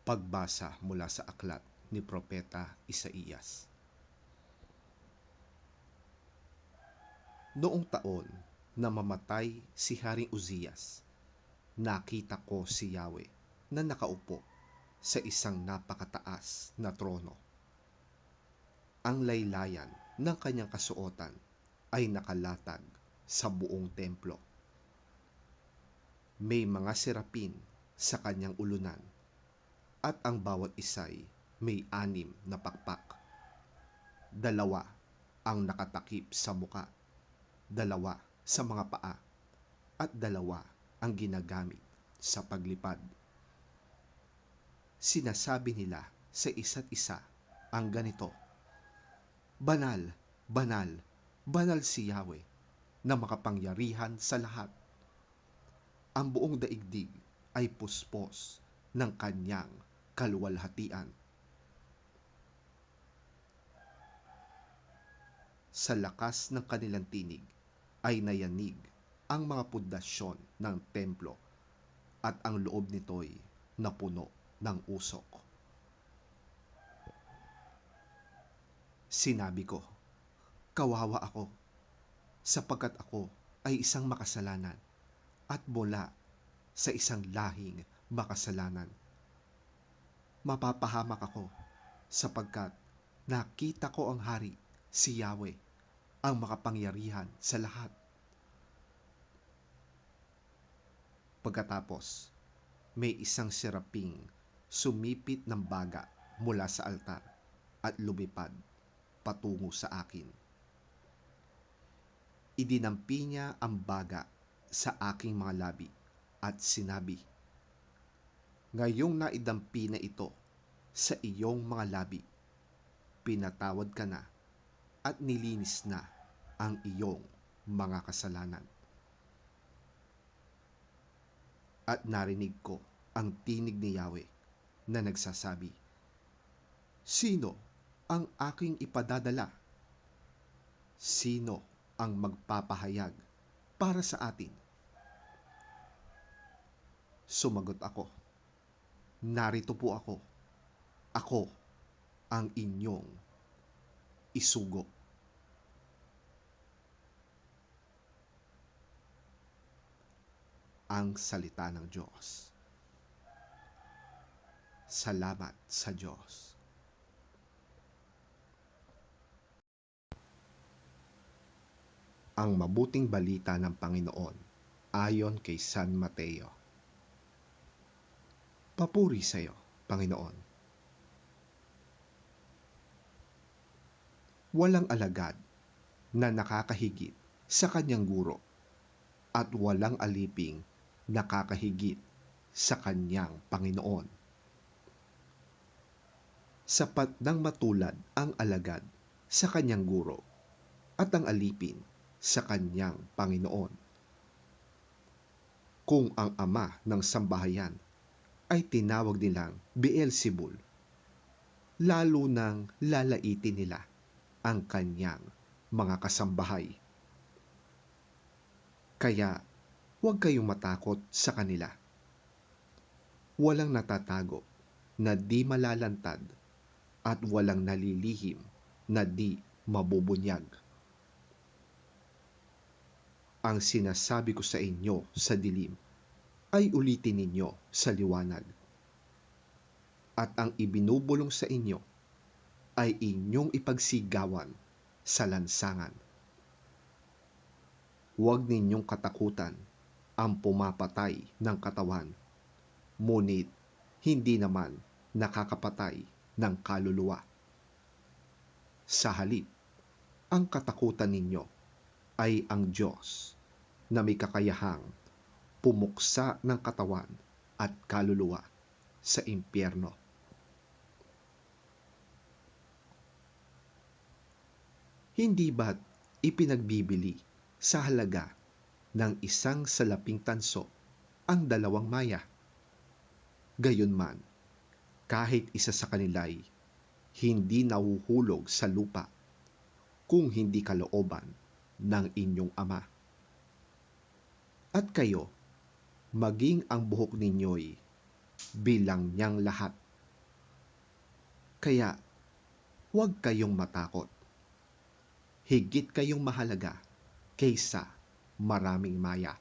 Pagbasa mula sa aklat ni Propeta Isaías. Noong taon na mamatay si Haring Uzzias, nakita ko si Yahweh na nakaupo sa isang napakataas na trono. Ang laylayan ng kanyang kasuotan ay nakalatag sa buong templo. May mga serapin sa kanyang ulunan at ang bawat isa'y may 6 na pakpak. 2 ang nakatakip sa muka, 2 sa mga paa, at 2 ang ginagamit sa paglipad. Sinasabi nila sa isa't isa ang ganito: Banal, banal, banal si Yahweh na makapangyarihan sa lahat. Ang buong daigdig ay puspos ng kanyang kaluwalhatian. Sa lakas ng kanilang tinig ay nayanig ang mga pundasyon ng templo at ang loob nito'y napuno ng usok. Sinabi ko, kawawa ako, sapagkat ako ay isang makasalanan at mula sa isang lahing makasalanan. Mapapahamak ako sapagkat nakita ko ang hari, si Yahweh, ang makapangyarihan sa lahat. Pagkatapos, may isang seraping sumipit ng baga mula sa altar at lumipad patungo sa akin. Idinampi niya ang baga sa aking mga labi at sinabi, Ngayong naidampi na ito sa iyong mga labi, pinatawad ka na at nilinis na ang iyong mga kasalanan. At narinig ko ang tinig ni Yahweh na nagsasabi, Sino ang aking ipadadala? Sino ang magpapahayag para sa atin? Sumagot ako, narito po ako. Ako ang inyong isugo. Ang salita ng Diyos. Salamat sa Diyos. Ang mabuting balita ng Panginoon ayon kay San Mateo. Papuri sa iyo, Panginoon. Walang alagad na nakakahigit sa kanyang guro at walang aliping nakakahigit sa kanyang Panginoon. Sapat nang matulad ang alagad sa kanyang guro at ang alipin sa kanyang Panginoon. Kung ang ama ng sambahayan ay tinawag nilang Beelzebul, lalo nang lalaitin nila ang kanyang mga kasambahay. Kaya huwag kayong matakot sa kanila. Walang natatago na di malalantad at walang nalilihim na di mabubunyag. Ang sinasabi ko sa inyo sa dilim ay ulitin ninyo sa liwanag. At ang ibinubulong sa inyo ay inyong ipagsigawan sa lansangan. Huwag ninyong katakutan ang pumapatay ng katawan, ngunit hindi naman nakakapatay ng kaluluwa. Sa halip, ang katakutan ninyo ay ang Diyos na may kakayahang pumuksa ng katawan at kaluluwa sa impyerno. Hindi ba't ipinagbibili sa halaga ng isang salaping tanso ang 2 maya? Gayunman, kahit isa sa kanila'y hindi nahuhulog sa lupa kung hindi kalooban ng inyong Ama. At kayo, maging ang buhok ninyo'y bilang niyang lahat Kaya huwag kayong matakot. Higit kayong mahalaga kaysa maraming maya.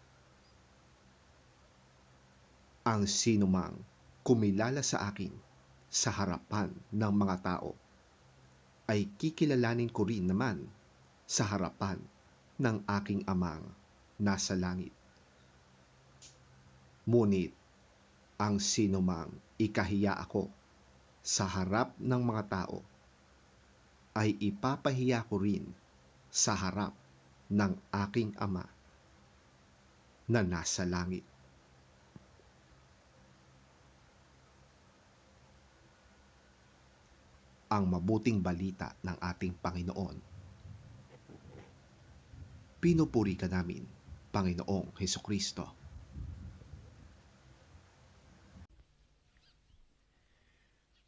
Ang sinumang kumilala sa akin sa harapan ng mga tao ay kikilalanin ko rin naman sa harapan ng aking amang nasa langit. Ngunit ang sinumang ikahiya ako sa harap ng mga tao ay ipapahiya ko rin sa harap ng aking ama na nasa langit. Ang mabuting balita ng ating Panginoon. Pinupuri ka namin, Panginoong Hesukristo.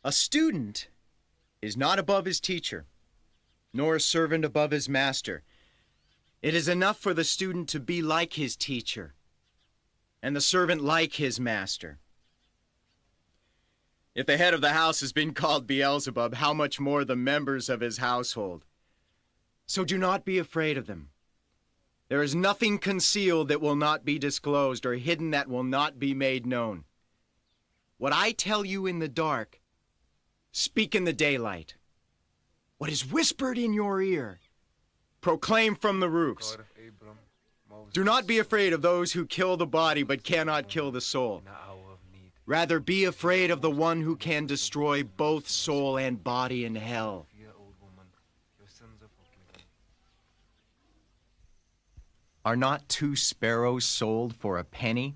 A student is not above his teacher, nor a servant above his master. It is enough for the student to be like his teacher, and the servant like his master. If the head of the house has been called Beelzebub, how much more the members of his household? So do not be afraid of them. There is nothing concealed that will not be disclosed, or hidden that will not be made known. What I tell you in the dark, speak in the daylight. What is whispered in your ear, proclaim from the roofs. Do not be afraid of those who kill the body but cannot kill the soul. Rather, be afraid of the one who can destroy both soul and body in hell. Are not 2 sparrows sold for a penny?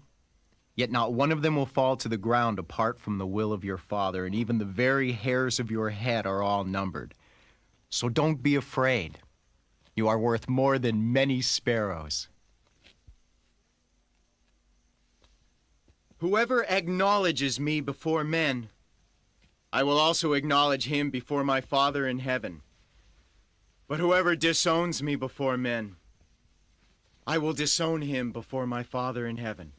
Yet not one of them will fall to the ground apart from the will of your Father, and even the very hairs of your head are all numbered. So don't be afraid. You are worth more than many sparrows. Whoever acknowledges me before men, I will also acknowledge him before my Father in heaven. But whoever disowns me before men, I will disown him before my Father in heaven.